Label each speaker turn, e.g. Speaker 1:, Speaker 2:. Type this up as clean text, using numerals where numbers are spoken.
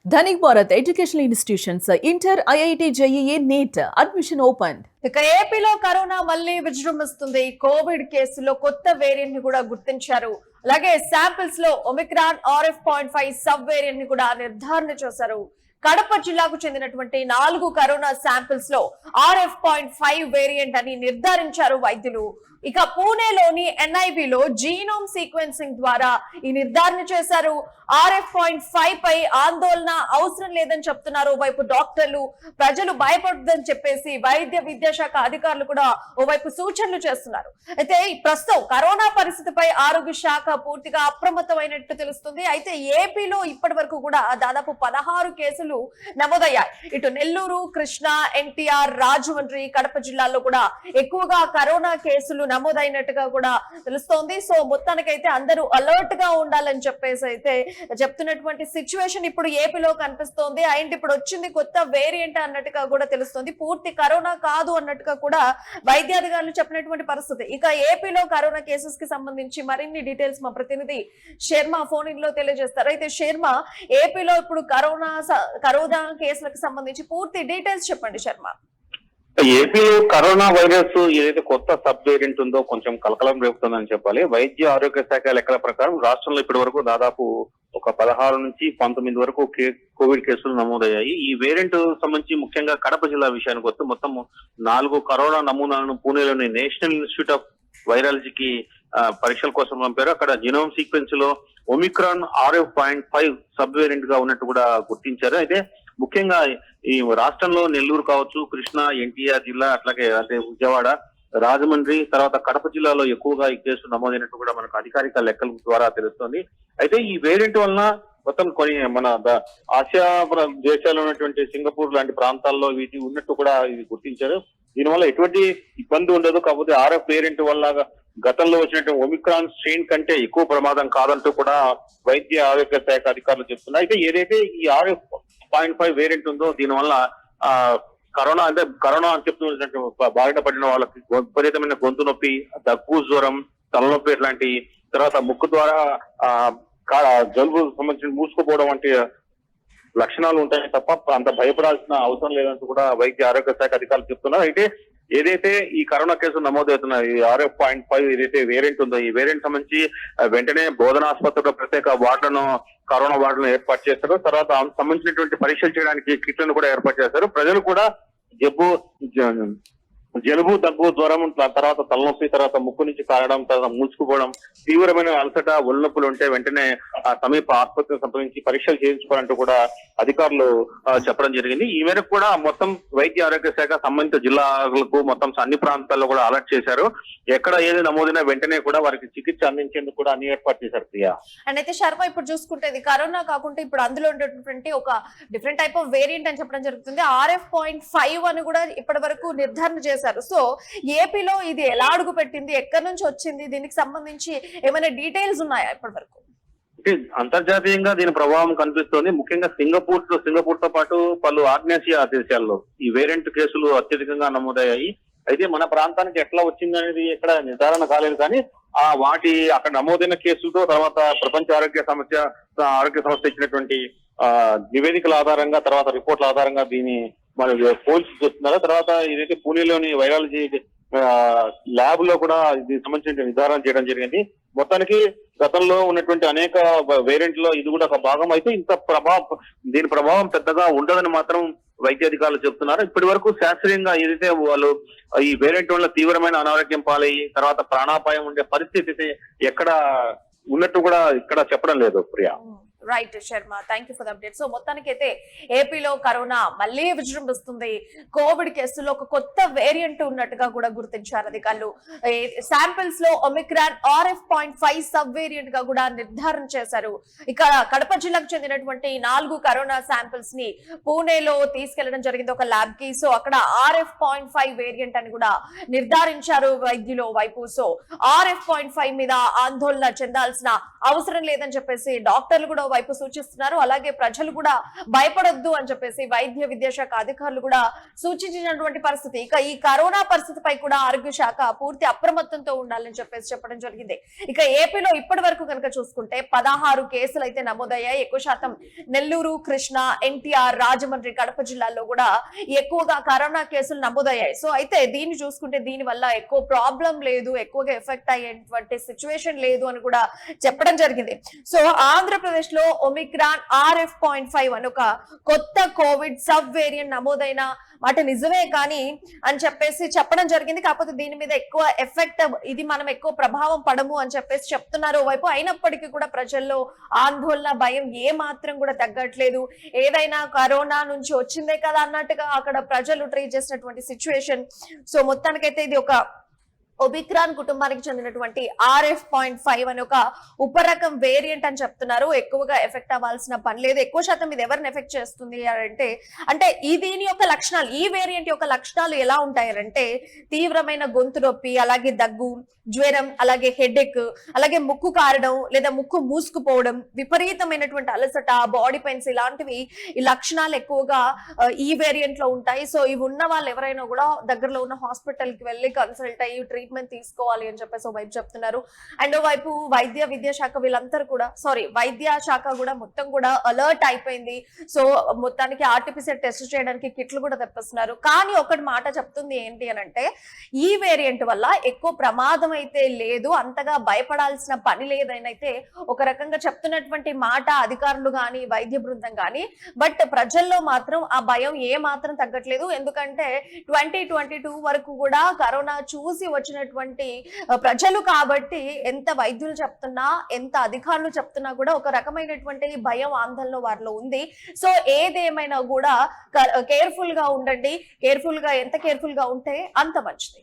Speaker 1: Dhanik Bharat educational institutions inter IIT JEE NEET admission open.
Speaker 2: ఇక ఏపీలో corona మళ్లీ విజృంభిస్తుంది. కోవిడ్ కేసులో కొత్త వేరియంట్ ని కూడా గుర్తించారు. అలాగే శాంపిల్స్ లో ఒమిక్రాన్ RF.5 సబ్ వేరియంట్ ని కూడా నిర్ధారణ చేశారు. కడప జిల్లాకు చెందినటువంటి 4 కరోనా శాంపిల్స్ లో RF.5 వేరియంట్ అని నిర్ధారించారు వైద్యులు. ఇక పూణేలోని NIV లో జీనోమ్ సీక్వెన్సింగ్ ద్వారా ఈ నిర్ధారణ చేశారు. RF.5 పై ఆందోళన అవసరం లేదని చెప్తున్నారు ఓవైపు డాక్టర్లు. ప్రజలు భయపడదని చెప్పేసి వైద్య విద్యాశాఖ అధికారులు కూడా ఓవైపు సూచనలు చేస్తున్నారు. అయితే ప్రస్తుతం కరోనా పరిస్థితిపై ఆరోగ్య శాఖ పూర్తిగా అప్రమత్తమైనట్టు తెలుస్తుంది. అయితే ఏపీలో ఇప్పటి వరకు కూడా దాదాపు 16 కేసులు నమోదయ్యాయి. ఇటు నెల్లూరు, కృష్ణా, NTR, రాజమండ్రి, కడప జిల్లాల్లో కూడా ఎక్కువగా కరోనా కేసులు నమోదైనట్టుగా కూడా తెలుస్తోంది. సో మొత్తానికైతే అందరూ అలర్ట్ గా ఉండాలని చెప్పేసి అయితే చెప్తున్నటువంటి సిచ్యువేషన్ ఇప్పుడు ఏపీలో కనిపిస్తోంది. అండ్ ఇప్పుడు వచ్చింది కొత్త వేరియంట్ అన్నట్టుగా కూడా తెలుస్తోంది. పూర్తి కరోనా కాదు అన్నట్టుగా కూడా వైద్యాధికారులు చెప్పినటువంటి పరిస్థితి. ఇక ఏపీలో కరోనా కేసెస్ కి సంబంధించి మరిన్ని డీటెయిల్స్ మా ప్రతినిధి శర్మ ఫోన్ ఇన్ లో తెలియజేస్తారు. అయితే శర్మ, ఏపీలో ఇప్పుడు కరోనా కేసులకు సంబంధించి పూర్తి డీటెయిల్స్ చెప్పండి శర్మ.
Speaker 3: ఏపీలో కరోనా వైరస్ ఏదైతే కొత్త సబ్ వేరియంట్ ఉందో కొంచెం కలకలం రేపుతుందని చెప్పాలి. వైద్య ఆరోగ్య శాఖ లెక్కల ప్రకారం రాష్ట్రంలో ఇప్పటి వరకు దాదాపు ఒక 16 నుంచి 19 వరకు కోవిడ్ కేసులు నమోదయ్యాయి. ఈ వేరియంట్ సంబంధించి ముఖ్యంగా కడప జిల్లా విషయానికి వస్తే మొత్తం 4 కరోనా నమూనాలను పూణేలోని నేషనల్ ఇన్స్టిట్యూట్ ఆఫ్ వైరాలజీకి పరీక్షల కోసం పంపారు. అక్కడ జీనోమ్ సీక్వెన్స్ లో ఒమిక్రాన్ RF.5 సబ్ వేరియంట్ గా ఉన్నట్టు కూడా గుర్తించారు. అయితే ముఖ్యంగా ఈ రాష్ట్రంలో నెల్లూరు కావచ్చు, కృష్ణా, NTR జిల్లా, అట్లాగే అంటే విజయవాడ, రాజమండ్రి, తర్వాత కడప జిల్లాలో ఎక్కువగా ఈ కేసులు నమోదైనట్టు కూడా మనకు అధికారిక లెక్కల ద్వారా తెలుస్తోంది. అయితే ఈ వేరియంట్ వలన మొత్తం కొన్ని మన ఆసియా దేశాల్లో ఉన్నటువంటి సింగపూర్ లాంటి ప్రాంతాల్లో వీటి ఉన్నట్టు కూడా ఇది గుర్తించారు. దీనివల్ల ఎటువంటి ఇబ్బంది ఉండదు. కాకపోతే RF వేరియంట్ వల్ల గతంలో వచ్చినటువంటి ఒమిక్రాన్ స్ట్రెయిన్ కంటే ఎక్కువ ప్రమాదం కాదంటూ కూడా వైద్య ఆరోగ్య శాఖ అధికారులు చెప్తున్నారు. అయితే ఏదైతే ఈ RF.5 వేరియంట్ ఉందో దీనివల్ల కరోనా అని చెప్తున్నటువంటి బారిన పడిన వాళ్ళకి విపరీతమైన గొంతు నొప్పి, దగ్గు, జ్వరం, తలనొప్పి ఇట్లాంటి, తర్వాత ముక్కు ద్వారా జలుబు సంబంధించిన మూసుకుపోవడం వంటి లక్షణాలు ఉంటాయి తప్ప అంత భయపడాల్సిన అవసరం లేదంటూ కూడా వైద్య ఆరోగ్య శాఖ అధికారులు చెప్తున్నారు. అయితే ఏదైతే ఈ కరోనా కేసులు నమోదవుతున్న ఈ RF.5 ఏదైతే వేరియంట్ ఉందో ఈ వేరియంట్ సంబంధించి వెంటనే బోధనాసుపత్రిలో ప్రత్యేక వార్డులను, కరోనా వార్డులను ఏర్పాటు చేస్తారు. తర్వాత సంబంధించినటువంటి పరీక్షలు చేయడానికి కిట్లను కూడా ఏర్పాటు చేస్తారు. ప్రజలు కూడా జలుబు, దగ్గు, జ్వరం, తర్వాత తలనొప్పి, తర్వాత ముక్కు నుంచి కారడం, తర్వాత మూసుకుపోవడం, తీవ్రమైన అలసట, ఒళ్ళనొప్పులు ఉంటే వెంటనే సమీప ఆసుపత్రిని సంప్రదించి పరీక్షలు చేయించుకోవాలంటూ కూడా అధికారులు చెప్పడం జరిగింది. ఈ మేరకు కూడా మొత్తం వైద్య ఆరోగ్య శాఖ సంబంధిత జిల్లాలకు మొత్తం అన్ని ప్రాంతాల్లో కూడా అలర్ట్ చేశారు. ఎక్కడ ఏది నమోదైనా వెంటనే కూడా వారికి చికిత్స అందించేందుకు కూడా అన్ని ఏర్పాటు చేశారు. ప్రియా,
Speaker 2: అండ్ అయితే శర్మ, ఇప్పుడు చూసుకుంటే ఇది కరోనా కాకుండా ఇప్పుడు అందులో ఉండేటువంటి ఒక డిఫరెంట్ టైప్ ఆఫ్ వేరియంట్ అని చెప్పడం జరుగుతుంది. RF.5 అని కూడా ఇప్పటి వరకు నిర్ధారణ చేశారు. సో ఏపీలో ఇది ఎలా అడుగు పెట్టింది, ఎక్కడి నుంచి వచ్చింది, దీనికి సంబంధించి ఏమైనా డీటెయిల్స్ ఉన్నాయా ఇప్పటి వరకు?
Speaker 3: అంతర్జాతీయంగా దీని ప్రభావం కనిపిస్తోంది. ముఖ్యంగా సింగపూర్ తో పాటు పలు ఆగ్నేసియా దేశాల్లో ఈ వేరియంట్ కేసులు అత్యధికంగా నమోదయ్యాయి. అయితే మన ప్రాంతానికి ఎట్లా వచ్చింది అనేది ఎక్కడ నిర్ధారణ కాలేదు. కానీ వాటి అక్కడ నమోదైన కేసులతో తర్వాత ప్రపంచ ఆరోగ్య సంస్థ ఇచ్చినటువంటి నివేదికల ఆధారంగా, తర్వాత రిపోర్ట్ల ఆధారంగా దీన్ని మనం పోల్చి చూస్తున్నారు. తర్వాత ఏదైతే పూణేలోని వైరాలజీ ల్యాబ్ లో కూడా ఇది సంబంధించిన నిర్ధారణ చేయడం జరిగింది. మొత్తానికి గతంలో ఉన్నటువంటి అనేక వేరియంట్ లో ఇది కూడా ఒక భాగం. అయితే దీని ప్రభావం పెద్దగా ఉండదని మాత్రం వైద్యాధికారులు చెప్తున్నారు. ఇప్పటి వరకు శాస్త్రీయంగా ఏదైతే వాళ్ళు ఈ వేరియంట్ వల్ల తీవ్రమైన అనారోగ్యం పాలయ్యి తర్వాత ప్రాణాపాయం ఉండే పరిస్థితి ఎక్కడ ఉన్నట్టు కూడా ఇక్కడ చెప్పడం లేదు. Priya,
Speaker 2: right Sharma, thank you for the update. So మొత్తానికైతే ఏపీలో కరోనా మళ్లీ విజృంభిస్తుంది. కోవిడ్ కేసులో ఒక కొత్త వేరియంట్ ఉన్నట్టుగా కూడా గుర్తించారు అధికారులు. శాంపిల్స్ లో ఒమిక్రాన్ RF.5 సబ్ వేరియంట్ గా కూడా నిర్ధారణ చేశారు. ఇక కడప జిల్లాకు చెందినటువంటి 4 కరోనా శాంపిల్స్ ని పూణేలో తీసుకెళ్లడం జరిగింది ఒక ల్యాబ్ కి. సో అక్కడ RF.5 వేరియంట్ అని కూడా నిర్ధారించారు వైద్యులు వైపు. సో RF.5 మీద ఆందోళన చెందాల్సిన అవసరం లేదని చెప్పేసి డాక్టర్లు కూడా వైపు సూచిస్తున్నారు. అలాగే ప్రజలు కూడా భయపడొద్దు అని చెప్పేసి వైద్య విద్యాశాఖ అధికారులు కూడా సూచించినటువంటి పరిస్థితి. ఇక ఈ కరోనా పరిస్థితిపై కూడా ఆరోగ్య శాఖ పూర్తి అప్రమత్తంతో ఉండాలని చెప్పేసి చెప్పడం జరిగింది. ఇక ఏపీలో ఇప్పటి వరకు కనుక చూసుకుంటే 16 కేసులు అయితే నమోదయ్యాయి. ఎక్కువ శాతం నెల్లూరు, కృష్ణా, ఎన్టీఆర్, రాజమండ్రి, కడప జిల్లాల్లో కూడా ఎక్కువగా కరోనా కేసులు నమోదయ్యాయి. సో అయితే దీన్ని చూసుకుంటే దీని వల్ల ఎక్కువ ప్రాబ్లం లేదు, ఎక్కువగా ఎఫెక్ట్ అయ్యేటువంటి సిచ్యువేషన్ లేదు అని కూడా చెప్పడం జరిగింది. సో ఆంధ్రప్రదేశ్ లో ఒమిక్రాన్ RF.5 అని ఒక కొత్త కోవిడ్ సబ్ వేరియంట్ నమోదైన మాట నిజమే కానీ అని చెప్పేసి చెప్పడం జరిగింది. కాకపోతే దీని మీద ఎక్కువ ఎఫెక్ట్, ఇది మనం ఎక్కువ ప్రభావం పడము అని చెప్పేసి చెప్తున్నారు వైపు. అయినప్పటికీ కూడా ప్రజల్లో ఆందోళన, భయం ఏ మాత్రం కూడా తగ్గట్లేదు. ఏదైనా కరోనా నుంచి వచ్చిందే కదా అన్నట్టుగా అక్కడ ప్రజలు ట్రీట్ చేసినటువంటి సిచ్యువేషన్. సో మొత్తానికైతే ఇది ఒక ఒమిక్రాన్ కుటుంబానికి చెందినటువంటి RF.5 అని ఒక ఉపరకం వేరియంట్ అని చెప్తున్నారు. ఎక్కువగా ఎఫెక్ట్ అవ్వాల్సిన పని లేదు. ఎక్కువ శాతం ఇది ఎవరిని ఎఫెక్ట్ చేస్తుంది అంటే దీని యొక్క లక్షణాలు, ఈ వేరియంట్ యొక్క లక్షణాలు ఎలా ఉంటాయంటే తీవ్రమైన గొంతు నొప్పి, అలాగే దగ్గు, జ్వరం, అలాగే హెడేక్, అలాగే ముక్కు కారడం లేదా ముక్కు మూసుకుపోవడం, విపరీతమైనటువంటి అలసట, బాడీ పెయిన్స్, ఇలాంటివి ఈ లక్షణాలు ఎక్కువగా ఈ వేరియంట్ లో ఉంటాయి. సో ఇవి ఉన్న వాళ్ళు ఎవరైనా కూడా దగ్గరలో ఉన్న హాస్పిటల్ కి వెళ్ళి కన్సల్ట్ అయ్యి ట్రీట్మెంట్ తీసుకోవాలి అని చెప్పేసి వైపు చెప్తున్నారు. అండ్ వైపు వైద్య విద్యాశాఖ వీళ్ళందరూ కూడా వైద్య శాఖ కూడా మొత్తం కూడా అలర్ట్ అయిపోయింది. సో మొత్తానికి ఆర్టిఫిషియల్ టెస్ట్ చేయడానికి కిట్లు కూడా తెప్పిస్తున్నారు. కానీ ఒకటి మాట చెప్తుంది ఏంటి అని అంటే ఈ వేరియంట్ వల్ల ఎక్కువ ప్రమాదం అయితే లేదు, అంతగా భయపడాల్సిన పని లేదనైతే ఒక రకంగా చెప్తున్నటువంటి మాట అధికారులు గాని వైద్య బృందం గాని. బట్ ప్రజల్లో మాత్రం ఆ భయం ఏ మాత్రం తగ్గట్లేదు. ఎందుకంటే 2022 వరకు కూడా కరోనా చూసి వచ్చినటువంటి ప్రజలు కాబట్టి ఎంత వైద్యులు చెప్తున్నా, ఎంత అధికారులు చెప్తున్నా కూడా ఒక రకమైనటువంటి భయం, ఆందోళన వారిలో ఉంది. సో ఏదేమైనా కూడా కేర్ఫుల్ గా ఉండండి. ఎంత కేర్ఫుల్ గా ఉంటే అంత మంచిది.